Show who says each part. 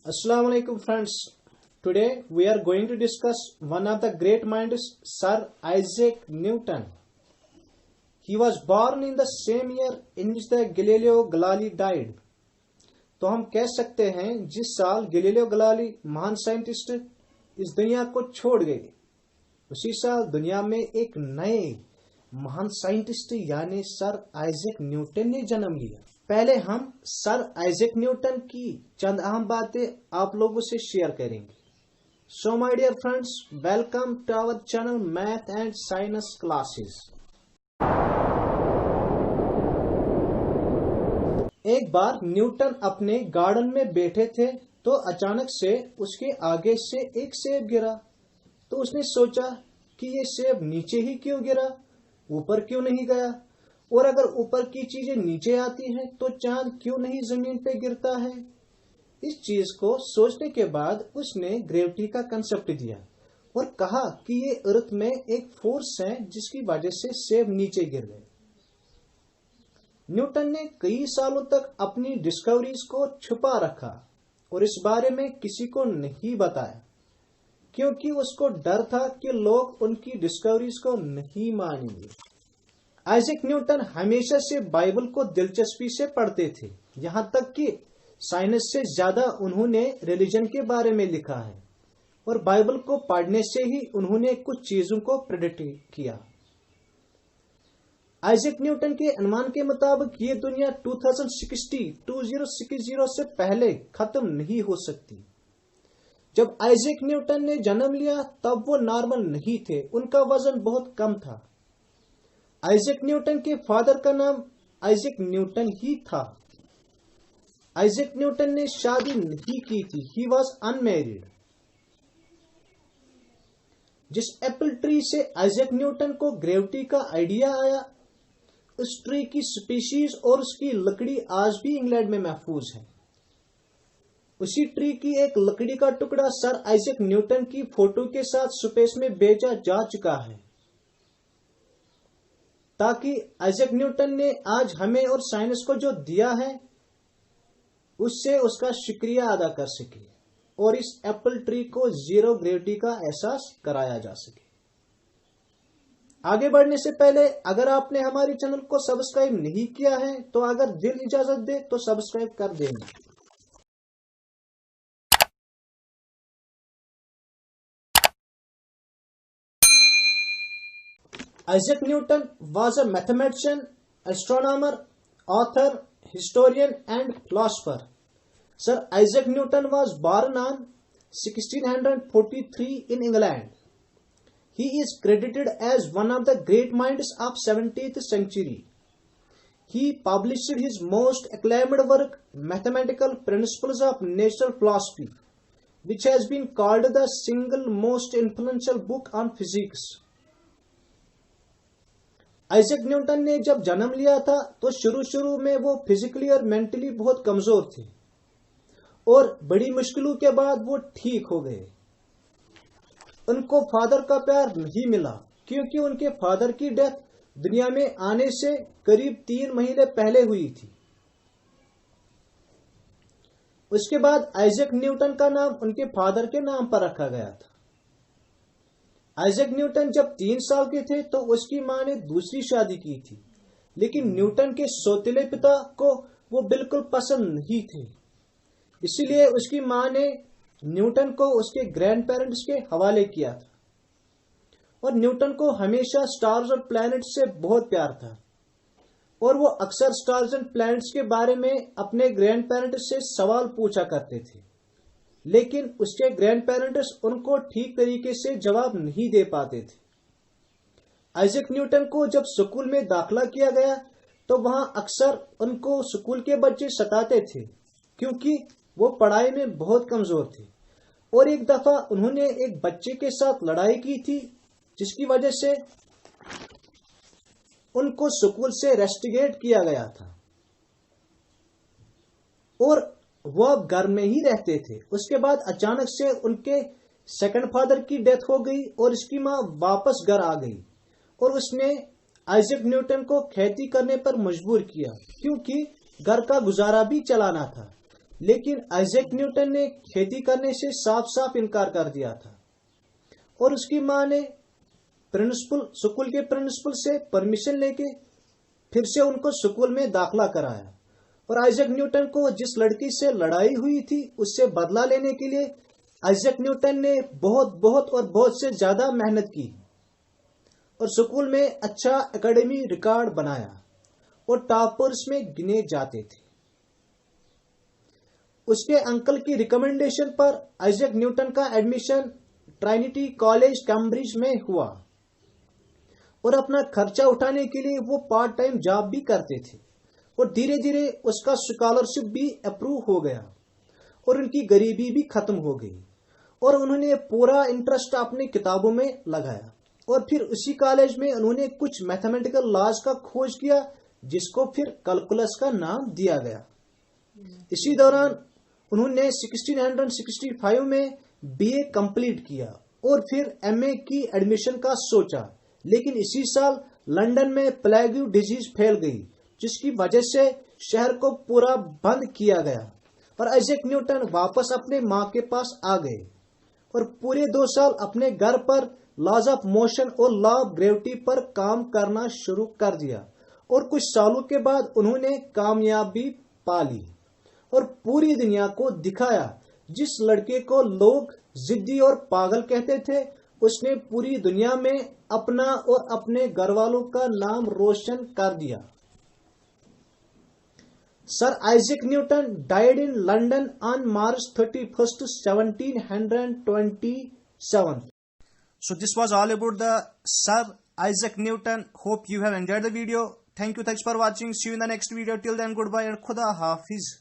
Speaker 1: Assalamu alaikum friends. Today we are going to discuss one of the great minds, Sir Isaac Newton. He was born in the same year in which the Galileo Galilei died. तो हम कह सकते हैं जिस साल Galileo Galilei महान scientist इस दुनिया को छोड़ गए, उसी साल दुनिया में एक नए महान साइंटिस्ट यानी सर आइजैक न्यूटन ने जन्म लिया। पहले हम सर आइजैक न्यूटन की चंद अहम बातें आप लोगों से शेयर करेंगे। So my dear friends, welcome to our channel math and science classes. एक बार न्यूटन अपने गार्डन में बैठे थे तो अचानक से उसके आगे से एक सेब गिरा। तो उसने सोचा कि ये सेब नीचे ही क्यों गिरा, ऊपर क्यों नहीं गया, और अगर ऊपर की चीजें नीचे आती हैं तो चांद क्यों नहीं जमीन पे गिरता है। इस चीज को सोचने के बाद उसने ग्रेविटी का कंसेप्ट दिया और कहा कि ये अर्थ में एक फोर्स है जिसकी वजह से सेब नीचे गिर गए। न्यूटन ने कई सालों तक अपनी डिस्कवरीज को छुपा रखा और इस बारे में किसी को नहीं बताया, क्योंकि उसको डर था कि लोग उनकी डिस्कवरीज को नहीं मानेंगे। आइजैक न्यूटन हमेशा से बाइबल को दिलचस्पी से पढ़ते थे, यहाँ तक कि साइंस से ज्यादा उन्होंने रिलीजन के बारे में लिखा है और बाइबल को पढ़ने से ही उन्होंने कुछ चीजों को प्रेडिक्ट किया। आइजैक न्यूटन के अनुमान के मुताबिक ये दुनिया 2060 से पहले खत्म नहीं हो सकती। जब आइजैक न्यूटन ने जन्म लिया तब वो नॉर्मल नहीं थे, उनका वजन बहुत कम था। आइजैक न्यूटन के फादर का नाम आइजैक न्यूटन ही था। आइजैक न्यूटन ने शादी नहीं की थी, ही वॉज अनमैरिड। जिस एप्पल ट्री से आइजैक न्यूटन को ग्रेविटी का आइडिया आया, उस ट्री की स्पीशीज और उसकी लकड़ी आज भी इंग्लैंड में महफूज है। उसी ट्री की एक लकड़ी का टुकड़ा सर आइजैक न्यूटन की फोटो के साथ स्पेस में भेजा जा चुका है, ताकि आइजैक न्यूटन ने आज हमें और साइंस को जो दिया है उससे उसका शुक्रिया अदा कर सके और इस एप्पल ट्री को जीरो ग्रेविटी का एहसास कराया जा सके। आगे बढ़ने से पहले अगर आपने हमारे चैनल को सब्सक्राइब नहीं किया है तो अगर दिल इजाजत दे तो सब्सक्राइब कर देना। Isaac Newton was a mathematician, astronomer, author, historian and philosopher. Sir Isaac Newton was born on 1643 in England. He is credited as one of the great minds of 17th century. He published his most acclaimed work, Mathematical Principles of Natural Philosophy, which has been called the single most influential book on physics. Isaac Newton ने जब जन्म लिया था तो शुरू में वो physically और मेंटली बहुत कमजोर थे और बड़ी मुश्किलों के बाद वो ठीक हो गए। उनको फादर का प्यार नहीं मिला क्योंकि उनके फादर की डेथ दुनिया में आने से करीब 3 महीने पहले हुई थी। उसके बाद आइजैक न्यूटन का नाम उनके फादर के नाम पर रखा गया था। आइजैक न्यूटन जब 3 साल के थे तो उसकी मां ने दूसरी शादी की थी, लेकिन न्यूटन के सौतेले पिता को वो बिल्कुल पसंद नहीं थे। इसीलिए उसकी मां ने न्यूटन को उसके ग्रैंड पेरेंट्स के हवाले किया था और न्यूटन को हमेशा स्टार्स और प्लैनेट्स से बहुत प्यार था और वो अक्सर स्टार्स एंड प्लैनेट्स के बारे में अपने ग्रैंड पेरेंट्स से सवाल पूछा करते थे, लेकिन उसके ग्रैंड पेरेंट्स उनको ठीक तरीके से जवाब नहीं दे पाते थे। आइजैक न्यूटन को जब स्कूल में दाखिला किया गया तो वहां अक्सर उनको स्कूल के बच्चे सताते थे क्योंकि वो पढ़ाई में बहुत कमजोर थे और एक दफा उन्होंने एक बच्चे के साथ लड़ाई की थी, जिसकी वजह से उनको स्कूल से रेस्टिगेट किया गया था और वो अब घर में ही रहते थे। उसके बाद अचानक से उनके सेकंड फादर की डेथ हो गई और इसकी मां वापस घर आ गई और उसने आइजैक न्यूटन को खेती करने पर मजबूर किया क्योंकि घर का गुजारा भी चलाना था। लेकिन आइजैक न्यूटन ने खेती करने से साफ साफ इनकार कर दिया था और उसकी मां ने स्कूल के प्रिंसिपल से परमिशन लेके फिर से उनको स्कूल में दाखिला कराया। और आइजैक न्यूटन को जिस लड़की से लड़ाई हुई थी उससे बदला लेने के लिए आइजैक न्यूटन ने बहुत से ज्यादा मेहनत की और स्कूल में अच्छा एकेडमी रिकॉर्ड बनाया और टॉपर्स में गिने जाते थे। उसके अंकल की रिकमेंडेशन पर आइजैक न्यूटन का एडमिशन ट्राइनिटी कॉलेज कैम्ब्रिज में हुआ और अपना खर्चा उठाने के लिए वो पार्ट टाइम जॉब भी करते थे और धीरे धीरे उसका स्कॉलरशिप भी अप्रूव हो गया और उनकी गरीबी भी खत्म हो गई और उन्होंने पूरा इंटरेस्ट अपनी किताबों में लगाया। और फिर उसी कॉलेज में उन्होंने कुछ मैथमेटिकल लॉज का खोज किया जिसको फिर कैलकुलस का नाम दिया गया। इसी दौरान उन्होंने 1665 में बीए कंप्लीट किया और फिर एमए की एडमिशन का सोचा, लेकिन इसी साल लंदन में प्लेग डिजीज फैल गई जिसकी वजह से शहर को पूरा बंद किया गया और आइजैक न्यूटन वापस अपने मां के पास आ गए और पूरे 2 साल अपने घर पर लॉज ऑफ मोशन और लॉ ऑफ ग्रेविटी पर काम करना शुरू कर दिया और कुछ सालों के बाद उन्होंने कामयाबी पा ली और पूरी दुनिया को दिखाया। जिस लड़के को लोग जिद्दी और पागल कहते थे उसने पूरी दुनिया में अपना और अपने घर वालों का नाम रोशन कर दिया। Sir Isaac Newton died in London on March 31st, 1727. So this was all about the Sir Isaac Newton. Hope you have enjoyed the video. Thanks for watching. See you in the next video. Till then, goodbye and Khuda Hafiz.